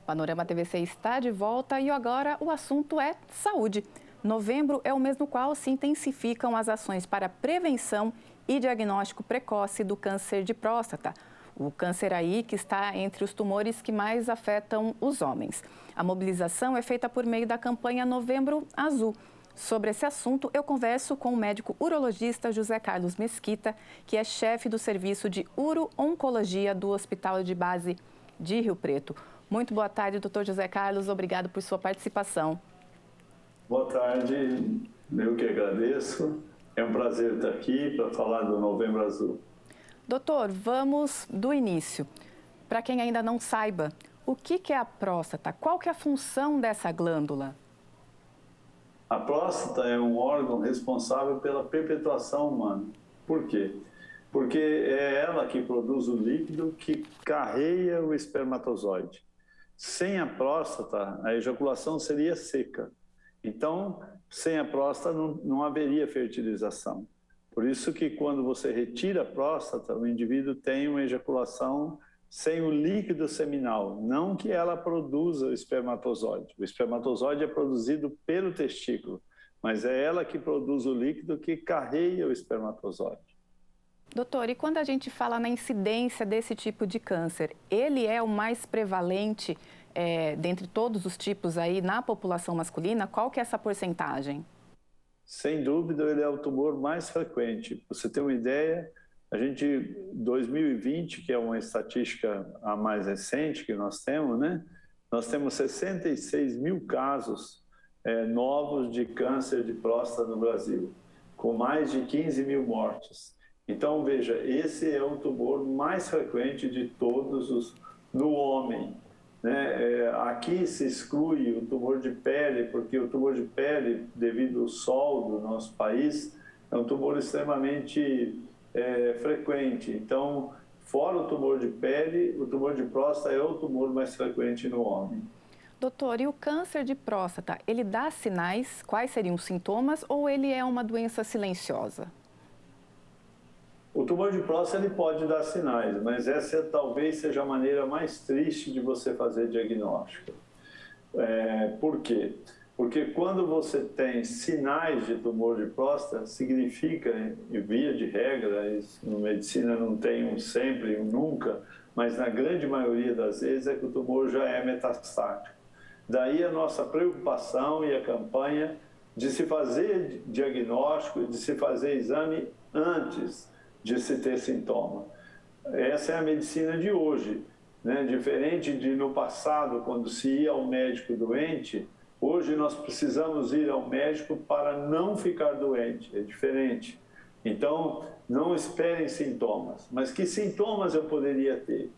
Panorama TVC está de volta e agora o assunto é saúde. Novembro é o mês no qual se intensificam as ações para prevenção e diagnóstico precoce do câncer de próstata. O câncer aí que está entre os tumores que mais afetam os homens. A mobilização é feita por meio da campanha Novembro Azul. Sobre esse assunto, eu converso com o médico urologista José Carlos Mesquita, que é chefe do serviço de uro-oncologia do Hospital de Base de Rio Preto. Muito boa tarde, doutor José Carlos. Obrigado por sua participação. Boa tarde, eu que agradeço. É um prazer estar aqui para falar do Novembro Azul. Doutor, vamos do início. Para quem ainda não saiba, o que é a próstata? Qual que é a função dessa glândula? A próstata é um órgão responsável pela perpetuação humana. Por quê? Porque é ela que produz o líquido que carreia o espermatozoide. Sem a próstata, a ejaculação seria seca. Então, sem a próstata, não haveria fertilização. Por isso que quando você retira a próstata, o indivíduo tem uma ejaculação sem o líquido seminal, não que ela produza o espermatozoide. O espermatozoide é produzido pelo testículo, mas é ela que produz o líquido que carreia o espermatozoide. Doutor, e quando a gente fala na incidência desse tipo de câncer, ele é o mais prevalente dentre todos os tipos aí na população masculina? Qual que é essa porcentagem? Sem dúvida, ele é o tumor mais frequente. Pra você ter uma ideia, a gente, 2020, que é uma estatística a mais recente que nós temos, né? Nós temos 66 mil casos novos de câncer de próstata no Brasil, com mais de 15 mil mortes. Então, veja, esse é o tumor mais frequente de todos no homem. Né? Aqui se exclui o tumor de pele, porque o tumor de pele, devido ao sol do nosso país, é um tumor extremamente frequente. Então, fora o tumor de pele, o tumor de próstata é o tumor mais frequente no homem. Doutor, e o câncer de próstata, ele dá sinais? Quais seriam os sintomas ou ele é uma doença silenciosa? O tumor de próstata ele pode dar sinais, mas essa talvez seja a maneira mais triste de você fazer diagnóstico. Por quê? Porque quando você tem sinais de tumor de próstata, significa, em via de regra, isso na medicina não tem um sempre, um nunca, mas na grande maioria das vezes é que o tumor já é metastático. Daí a nossa preocupação e a campanha de se fazer diagnóstico, de se fazer exame antes de se ter sintoma. Essa é a medicina de hoje, né? Diferente de no passado, quando se ia ao médico doente, hoje nós precisamos ir ao médico para não ficar doente, é diferente. Então, não esperem sintomas. Mas que sintomas eu poderia ter?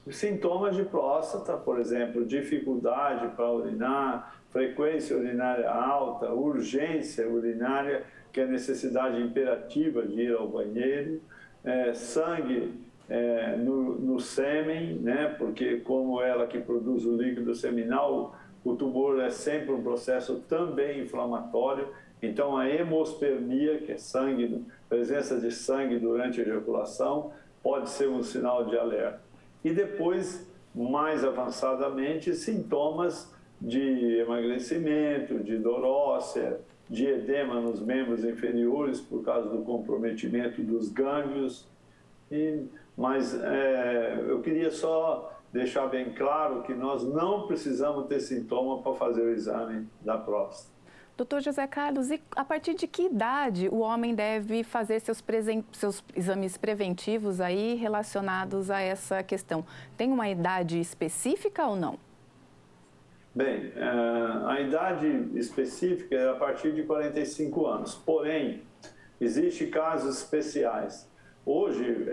Sintomas de próstata, por exemplo, dificuldade para urinar, frequência urinária alta, urgência urinária, que é a necessidade imperativa de ir ao banheiro, sangue no sêmen, né? Porque como ela que produz o líquido seminal, o tumor é sempre um processo também inflamatório. Então, a hemospermia, que é sangue, presença de sangue durante a ejaculação, pode ser um sinal de alerta. E depois, mais avançadamente, sintomas de emagrecimento, de dor óssea, de edema nos membros inferiores por causa do comprometimento dos gânglios. Mas eu queria só deixar bem claro que nós não precisamos ter sintoma para fazer o exame da próstata. Doutor José Carlos, e a partir de que idade o homem deve fazer seus exames preventivos aí relacionados a essa questão? Tem uma idade específica ou não? Bem, a idade específica é a partir de 45 anos, porém, existem casos especiais. Hoje,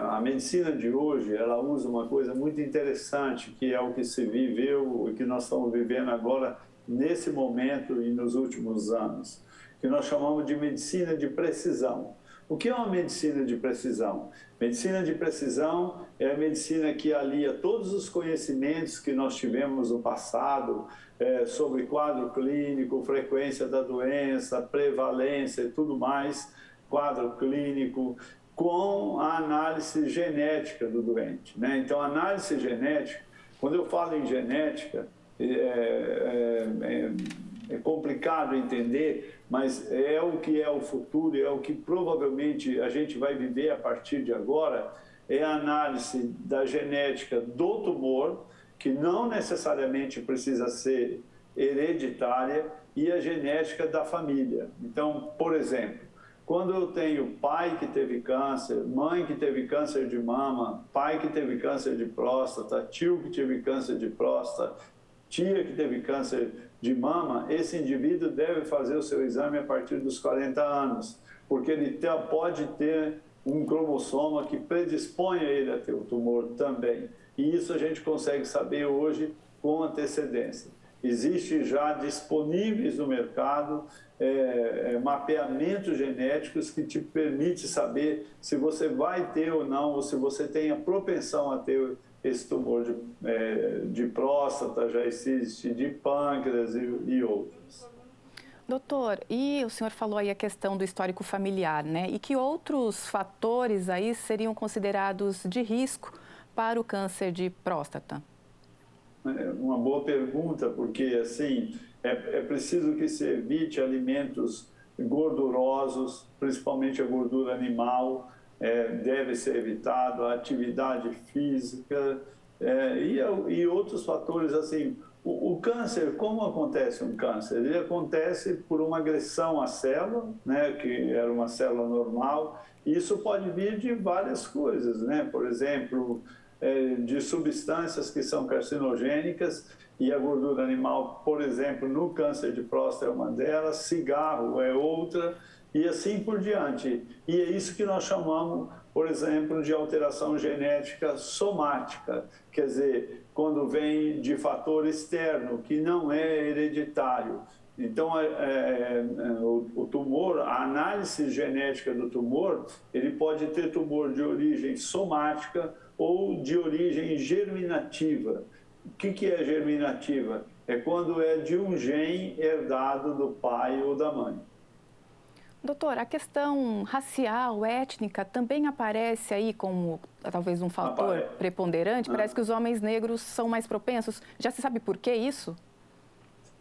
a medicina de hoje, ela usa uma coisa muito interessante, que é o que se viveu e que nós estamos vivendo agora, nesse momento e nos últimos anos, que nós chamamos de medicina de precisão. O que é uma medicina de precisão? Medicina de precisão é a medicina que alia todos os conhecimentos que nós tivemos no passado sobre quadro clínico, frequência da doença, prevalência e tudo mais, quadro clínico, com a análise genética do doente, né? Então, a análise genética Quando eu falo em genética, é complicado entender, mas é o que é o futuro, é o que provavelmente a gente vai viver a partir de agora, é a análise da genética do tumor, que não necessariamente precisa ser hereditária, e a genética da família. Então, por exemplo, quando eu tenho pai que teve câncer, mãe que teve câncer de mama, pai que teve câncer de próstata, tio que teve câncer de próstata, tia que teve câncer de mama, esse indivíduo deve fazer o seu exame a partir dos 40 anos, porque ele pode ter um cromossoma que predispõe a ele a ter o tumor também. E isso a gente consegue saber hoje com antecedência. Existe já disponíveis no mercado mapeamentos genéticos que te permite saber se você vai ter ou não, ou se você tem a propensão a ter esse tumor de próstata, já existe de pâncreas e outros. Doutor, e o senhor falou aí a questão do histórico familiar, né? E que outros fatores aí seriam considerados de risco para o câncer de próstata? Uma boa pergunta, porque assim, é preciso que se evite alimentos gordurosos, principalmente a gordura animal, deve ser evitado, a atividade física e outros fatores assim. O câncer, como acontece um câncer? Ele acontece por uma agressão à célula, né, que era uma célula normal, e isso pode vir de várias coisas, né? Por exemplo, de substâncias que são carcinogênicas, e a gordura animal, por exemplo, no câncer de próstata é uma delas, cigarro é outra, e assim por diante. E é isso que nós chamamos, por exemplo, de alteração genética somática, quer dizer, quando vem de fator externo, que não é hereditário. Então, o tumor, a análise genética do tumor, ele pode ter tumor de origem somática ou de origem germinativa. O que é germinativa? É quando é de um gene herdado do pai ou da mãe. Doutor, a questão racial, étnica, também aparece aí como talvez um fator preponderante? Parece que os homens negros são mais propensos. Já se sabe por que isso?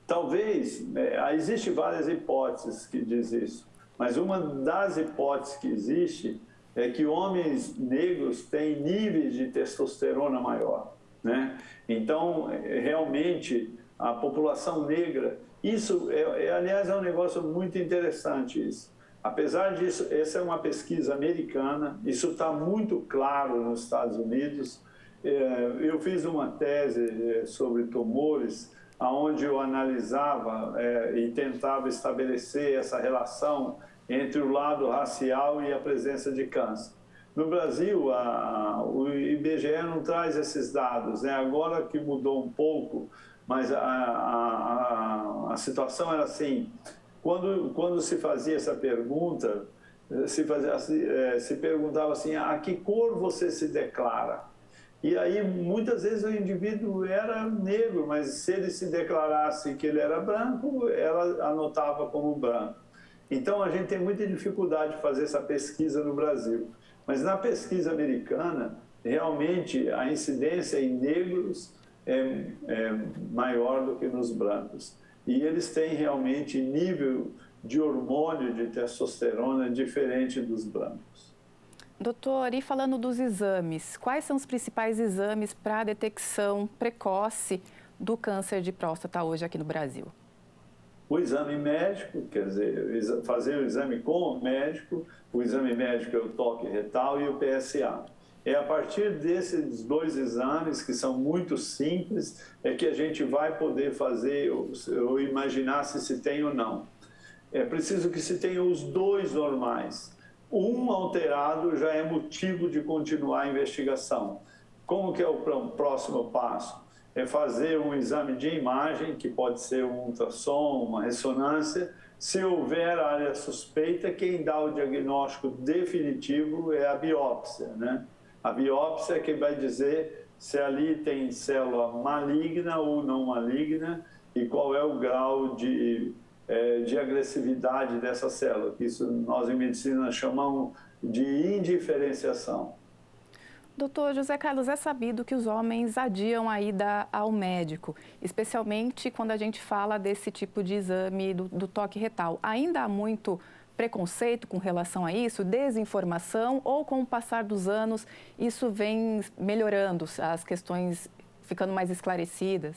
Talvez, existem várias hipóteses que dizem isso, mas uma das hipóteses que existe é que homens negros têm níveis de testosterona maior, né? Então, realmente, a população negra, isso, aliás, é um negócio muito interessante isso. Apesar disso, essa é uma pesquisa americana, isso está muito claro nos Estados Unidos. Eu fiz uma tese sobre tumores, onde eu analisava e tentava estabelecer essa relação entre o lado racial e a presença de câncer. No Brasil, o IBGE não traz esses dados, né? Agora que mudou um pouco, mas a situação era assim, quando se fazia essa pergunta, se perguntava assim, a que cor você se declara? E aí, muitas vezes, o indivíduo era negro, mas se ele se declarasse que ele era branco, ela anotava como branco. Então, a gente tem muita dificuldade de fazer essa pesquisa no Brasil. Mas na pesquisa americana, realmente, a incidência em negros é maior do que nos brancos. E eles têm realmente nível de hormônio de testosterona diferente dos brancos. Doutor, e falando dos exames, quais são os principais exames para a detecção precoce do câncer de próstata hoje aqui no Brasil? O exame médico, quer dizer, fazer o exame com o médico, o exame médico é o toque retal e o PSA. É a partir desses dois exames, que são muito simples, é que a gente vai poder fazer ou imaginar se tem ou não. É preciso que se tenha os dois normais. Um alterado já é motivo de continuar a investigação. Como que é o próximo passo? É fazer um exame de imagem, que pode ser um ultrassom, uma ressonância. Se houver área suspeita, quem dá o diagnóstico definitivo é a biópsia, né? A biópsia é quem vai dizer se ali tem célula maligna ou não maligna e qual é o grau de agressividade dessa célula, que isso nós em medicina chamamos de indiferenciação. Doutor José Carlos, é sabido que os homens adiam a ida ao médico, especialmente quando a gente fala desse tipo de exame do toque retal. Ainda há muito preconceito com relação a isso, desinformação, ou com o passar dos anos isso vem melhorando, as questões ficando mais esclarecidas?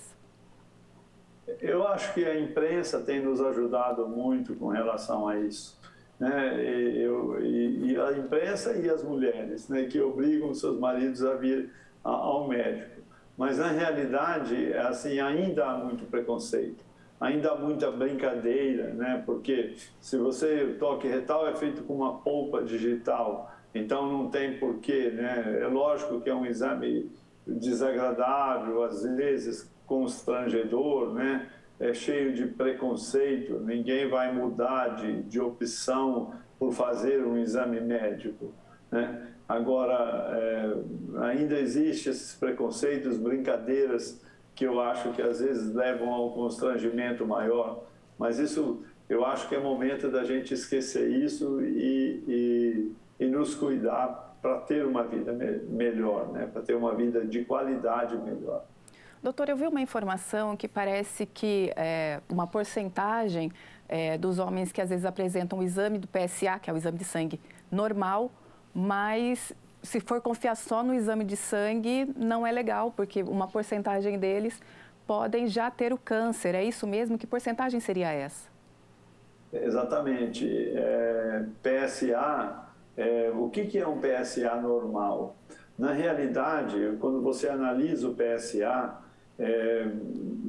Eu acho que a imprensa tem nos ajudado muito com relação a isso, né? E a imprensa e as mulheres, né, que obrigam seus maridos a vir ao médico. Mas, na realidade, assim, ainda há muito preconceito, ainda há muita brincadeira, né? Porque se o toque retal é feito com uma polpa digital, então não tem porquê, né? É lógico que é um exame desagradável, às vezes constrangedor, né? É cheio de preconceito, ninguém vai mudar de opção por fazer um exame médico, né? Agora, ainda existem esses preconceitos, brincadeiras que eu acho que às vezes levam a um constrangimento maior, mas isso eu acho que é momento da gente esquecer isso e nos cuidar para ter uma vida melhor, né? Para ter uma vida de qualidade melhor. Doutor, eu vi uma informação que parece que uma porcentagem dos homens que às vezes apresentam o exame do PSA, que é o exame de sangue normal, mas se for confiar só no exame de sangue, não é legal, porque uma porcentagem deles podem já ter o câncer. É isso mesmo? Que porcentagem seria essa? Exatamente. PSA, o que é um PSA normal? Na realidade, quando você analisa o PSA,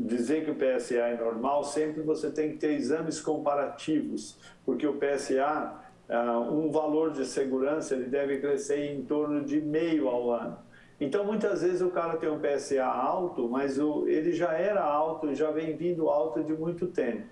dizer que o PSA é normal, sempre você tem que ter exames comparativos, porque o PSA, um valor de segurança, ele deve crescer em torno de 0,5 ao ano. Então, muitas vezes o cara tem um PSA alto, mas ele já era alto e já vem vindo alto de muito tempo.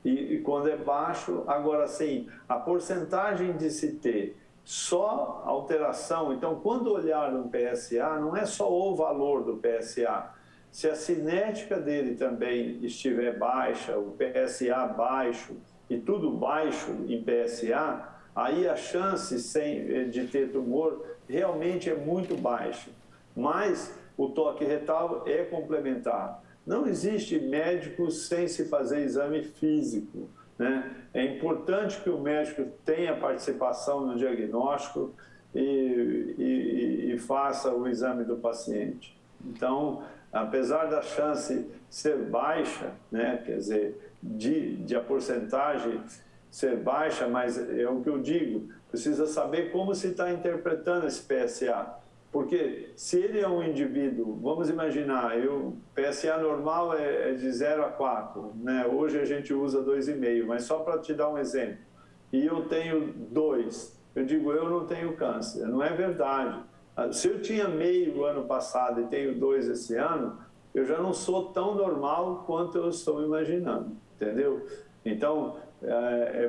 E quando é baixo, agora sim, a porcentagem de se ter só alteração, então quando olhar no PSA, não é só o valor do PSA, se a cinética dele também estiver baixa, o PSA baixo e tudo baixo em PSA, aí a chance de ter tumor realmente é muito baixa. Mas o toque retal é complementar. Não existe médico sem se fazer exame físico, né? É importante que o médico tenha participação no diagnóstico e faça o exame do paciente. Então, apesar da chance ser baixa, né? Quer dizer, de a porcentagem ser baixa, mas é o que eu digo, precisa saber como se está interpretando esse PSA. Porque se ele é um indivíduo, vamos imaginar, PSA normal é de 0 a 4, né? Hoje a gente usa 2,5, mas só para te dar um exemplo. E eu tenho 2, eu digo, eu não tenho câncer. Não é verdade. Se eu tinha 0,5 ano passado e tenho 2 esse ano, eu já não sou tão normal quanto eu estou imaginando, entendeu? Então,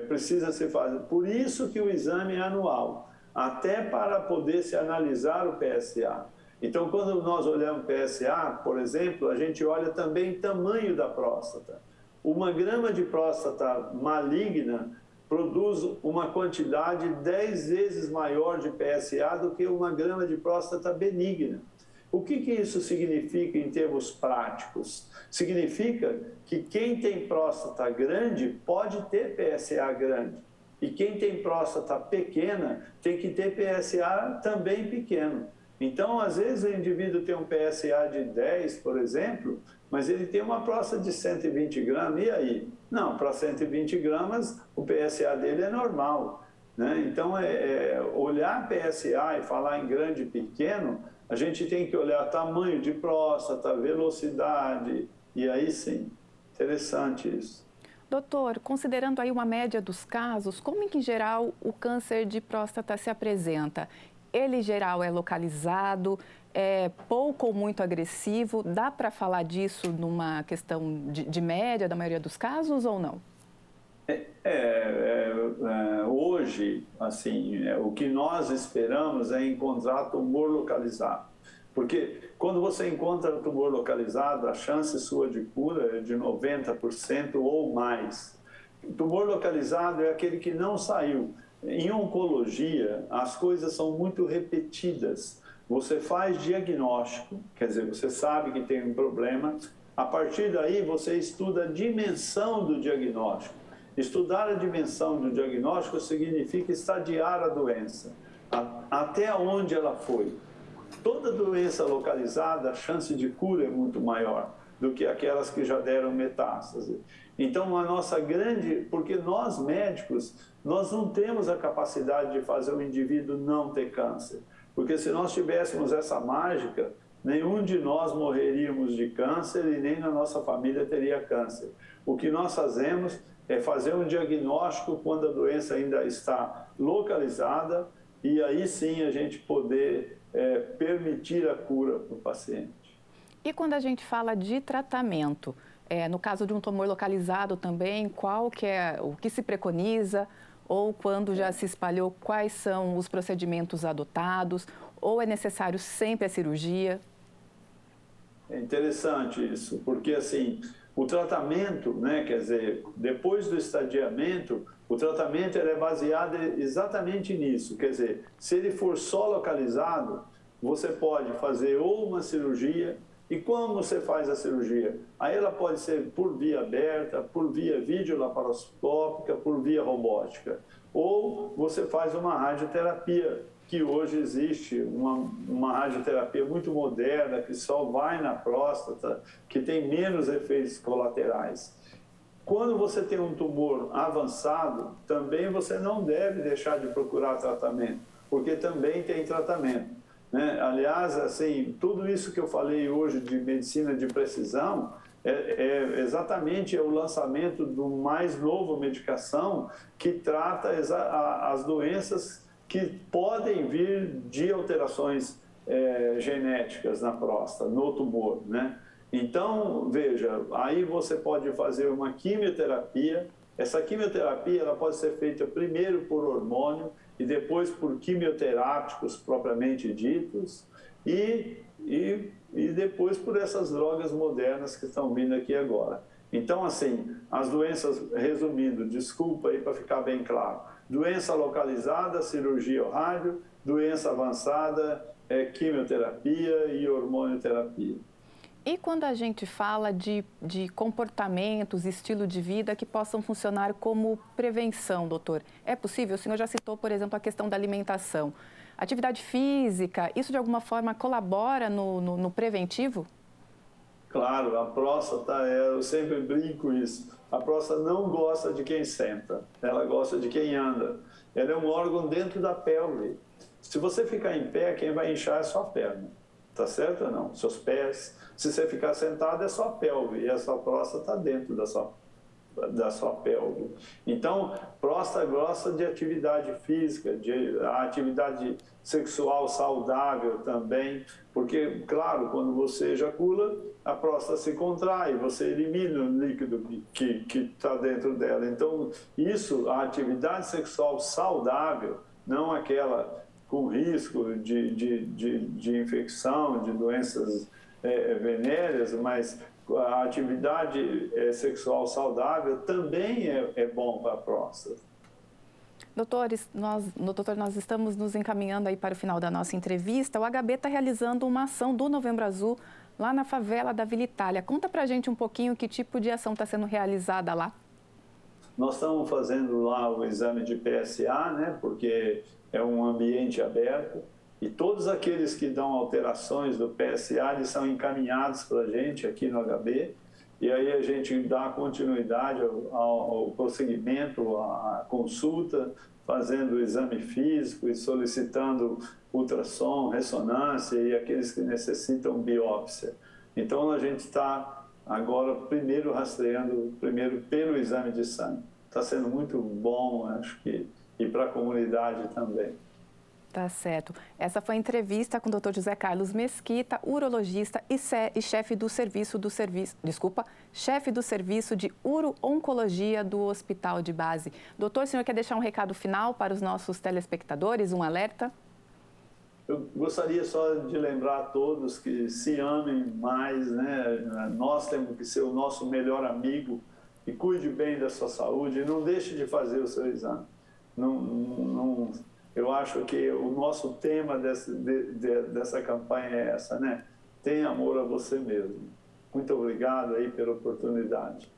precisa se fazer. Por isso que o exame é anual, até para poder se analisar o PSA. Então, quando nós olhamos PSA, por exemplo, a gente olha também o tamanho da próstata. 1 grama de próstata maligna produz uma quantidade 10 vezes maior de PSA do que 1 grama de próstata benigna. O que isso significa em termos práticos? Significa que quem tem próstata grande pode ter PSA grande. E quem tem próstata pequena tem que ter PSA também pequeno. Então, às vezes, o indivíduo tem um PSA de 10, por exemplo, mas ele tem uma próstata de 120 gramas, e aí? Não, para 120 gramas, o PSA dele é normal, né? Então, olhar PSA e falar em grande e pequeno, a gente tem que olhar tamanho de próstata, velocidade, e aí sim, interessante isso. Doutor, considerando aí uma média dos casos, como em geral o câncer de próstata se apresenta? Ele, em geral, é localizado, é pouco ou muito agressivo? Dá para falar disso numa questão de média da maioria dos casos ou não? Hoje, assim, o que nós esperamos é encontrar tumor localizado. Porque quando você encontra o tumor localizado, a chance sua de cura é de 90% ou mais. O tumor localizado é aquele que não saiu. Em oncologia, as coisas são muito repetidas. você faz diagnóstico, quer dizer, você sabe que tem um problema, a partir daí você estuda a dimensão do diagnóstico. Estudar a dimensão do diagnóstico significa estadiar a doença, até onde ela foi. Toda doença localizada, a chance de cura é muito maior do que aquelas que já deram metástase. Então, a nossa grande... Porque nós, médicos, nós não temos a capacidade de fazer o indivíduo não ter câncer. Porque se nós tivéssemos essa mágica, nenhum de nós morreríamos de câncer e nem na nossa família teria câncer. O que nós fazemos é fazer um diagnóstico quando a doença ainda está localizada e aí sim a gente poder permitir a cura para o paciente. E quando a gente fala de tratamento, no caso de um tumor localizado também, qual que é o que se preconiza? Ou quando já se espalhou, quais são os procedimentos adotados? Ou é necessário sempre a cirurgia? É interessante isso, porque assim, o tratamento, né, quer dizer, depois do estadiamento, o tratamento ele é baseado exatamente nisso. Quer dizer, se ele for só localizado, você pode fazer ou uma cirurgia. E como você faz a cirurgia? Aí ela pode ser por via aberta, por via videolaparoscópica, por via robótica. Ou você faz uma radioterapia, que hoje existe uma radioterapia muito moderna, que só vai na próstata, que tem menos efeitos colaterais. Quando você tem um tumor avançado, também você não deve deixar de procurar tratamento, porque também tem tratamento. Né? Aliás, assim, tudo isso que eu falei hoje de medicina de precisão exatamente o lançamento do mais novo medicação que trata as doenças que podem vir de alterações genéticas na próstata, no tumor, né? Então, veja, aí você pode fazer uma quimioterapia. Essa quimioterapia ela pode ser feita primeiro por hormônio e depois por quimioterápicos propriamente ditos e depois por essas drogas modernas que estão vindo aqui agora. Então, assim, as doenças, resumindo, desculpa aí para ficar bem claro, doença localizada, cirurgia ou rádio, doença avançada, quimioterapia e hormonioterapia. E quando a gente fala de comportamentos, estilo de vida que possam funcionar como prevenção, doutor, é possível? O senhor já citou, por exemplo, a questão da alimentação. Atividade física, isso de alguma forma colabora no preventivo? Claro, a próstata, eu sempre brinco isso, a próstata não gosta de quem senta, ela gosta de quem anda. Ela é um órgão dentro da pelve. Se você ficar em pé, quem vai inchar é a sua perna. Tá certo ou não? Seus pés. Se você ficar sentado, é sua pelve. E a sua próstata está dentro da sua pelve. Então, próstata gosta de atividade física, de atividade sexual saudável também. Porque, claro, quando você ejacula, a próstata se contrai, você elimina o líquido que está dentro dela. Então, isso, a atividade sexual saudável, não aquela com risco de infecção, de doenças venéreas, mas a atividade sexual saudável também é bom para a próstata. Doutor, nós estamos nos encaminhando aí para o final da nossa entrevista. O HB está realizando uma ação do Novembro Azul lá na favela da Vila Itália. Conta para a gente um pouquinho que tipo de ação está sendo realizada lá. Nós estamos fazendo lá o exame de PSA, né, porque é um ambiente aberto, e todos aqueles que dão alterações do PSA, eles são encaminhados para a gente aqui no HB, e aí a gente dá continuidade ao prosseguimento, à consulta, fazendo o exame físico e solicitando ultrassom, ressonância e aqueles que necessitam biópsia. Então a gente está agora primeiro rastreando, primeiro pelo exame de sangue. Está sendo muito bom, acho que, e para a comunidade também. Tá certo. Essa foi a entrevista com o Dr. José Carlos Mesquita, urologista e chefe do serviço de uro-oncologia do Hospital de Base. Doutor, o senhor quer deixar um recado final para os nossos telespectadores, um alerta? Eu gostaria só de lembrar a todos que se amem mais, né? Nós temos que ser o nosso melhor amigo e cuide bem da sua saúde e não deixe de fazer o seu exame. Eu acho que o nosso tema dessa campanha é essa, né? Tenha amor a você mesmo. Muito obrigado aí pela oportunidade.